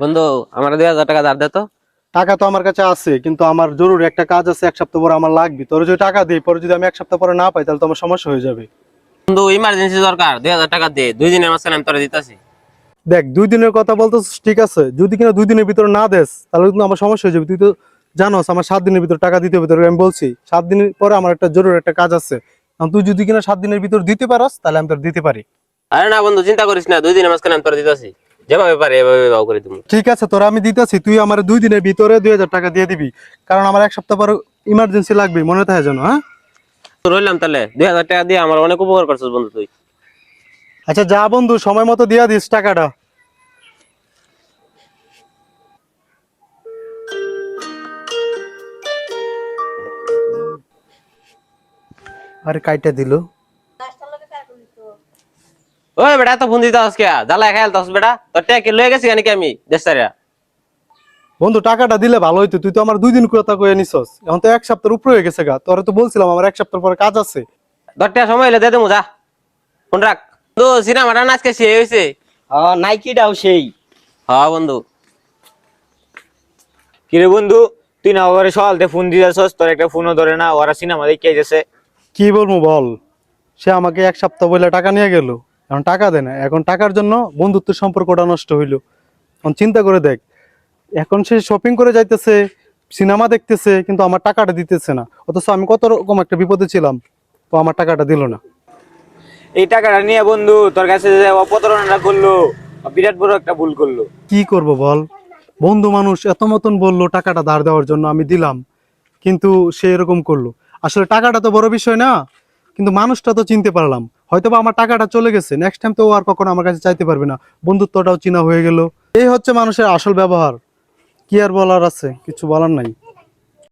বন্ধু আমার 2000 টাকা ধার দে তো। টাকা তো আমার কাছে আছে, কিন্তু আমার জরুরি একটা কাজ আছে, এক সপ্তাহ পরে আমার লাগবে। তোর যদি টাকা দিই, পরে যদি আমি এক সপ্তাহ পরে না পাই, তাহলে তো আমার সমস্যা হয়ে যাবে। বন্ধু ইমার্জেন্সি দরকার, 2000 টাকা দে, 2 দিনের মাঝখানে আমি তোরে দিতাছি। দেখ, 2 দিনের কথা বলতেছিস, ঠিক আছে, যদি কিনা 2 দিনের ভিতরে না দেস, তাহলে কিন্তু আমার সমস্যা হয়ে যাবে। তুই তো জানোস আমার 7 দিনের ভিতরে টাকা দিতে হবে। তোকে আমি বলছি 7 দিনের পরে আমার একটা জরুরি একটা কাজ আছে। এখন তুই যদি কিনা 7 দিনের ভিতর দিতে পারস, তাহলে আমি তোর দিতে পারি। আরে না বন্ধু, চিন্তা করিস না, 2 দিনের মাঝখানে আমি তোরে দিতাছি। যেভাবে পারে এভাবে বাউ করে দিবো। ঠিক আছে, তোরা আমি দিতেছি, তুই আমার 2 দিনের ভিতরে 2000 টাকা দিয়ে দিবি। কারণ আমার এক সপ্তাহ পরে ইমার্জেন্সি লাগবে, মনে থাকে যেন, হ্যাঁ? তো রইলাম তাহলে, 2000 টাকা দিয়ে আমার অনেক উপকার করছিস বন্ধু তুই। আচ্ছা যা বন্ধু, সময় মতো দিয়া দিস টাকাটা। আরে কাইটা দিল। ওই বেটা তো ফোন দিতে আজকে জ্বালা খেয়াল তাস বেটা, তোর টাকা কি লয়ে গেছি নাকি আমি দেশারিয়া? বন্ধু টাকাটা দিলে ভালো হইতো, তুই তো আমার 2 দিন কথা কয়ে নিছস, এখন তো এক সপ্তাহের উপরে হয়ে গেছে গা। তোরা তো বলছিলাম আমার এক সপ্তাহ পরে কাজ আছে। 10 টাকা সময় হইলে দিয়ে দেবো, যা ফোন রাখ। তো সিনেমাটা না আজকে শেষ হয়েছে। নাইকিটাও সেই। হ্যাঁ বন্ধু। কিরে বন্ধু, তুই না ওরে সকালতে ফোন দিতেছস, তোর একটা ফোনও ধরে না, ওরা সিনেমা দেখে যাচ্ছে। কি বলবো বল, সে আমাকে এক সপ্তাহ বলে টাকা নিয়ে গেল, এখন টাকা দেয় না। এখন টাকার জন্য বন্ধুত্বের সম্পর্কটা নষ্ট হইলো। এখন চিন্তা করে দেখ, এখন সে শপিং করে যাইতেছে, সিনেমা দেখতেছে, কিন্তু আমার টাকাটা দিতেছে না। অথচ আমি কত রকম একটা বিপদে ছিলাম, তো আমার টাকাটা দিল না। এই টাকাটা নিয়ে বন্ধু তোর কাছে যে অপতরণটা করলো, বিরাট বড় একটা ভুল করলো। কি করব বল, বন্ধু মানুষ এত মতন বললো টাকাটা ধার দেওয়ার জন্য, আমি দিলাম, কিন্তু সে এরকম করলো। আসলে টাকাটা তো বড় বিষয় না, কিন্তু মানুষটা তো চিনতে পারলাম। হয়তোবা আমার টাকাটা চলে গেছে, নেক্সট টাইম তো ও আর কখনো আমার কাছে চাইতে পারবে না, বন্ধুত্বটাও চিনা হয়ে গেল। এই হচ্ছে মানুষের আসল ব্যবহার। কি আর বলার আছে, কিছু বলার নাই।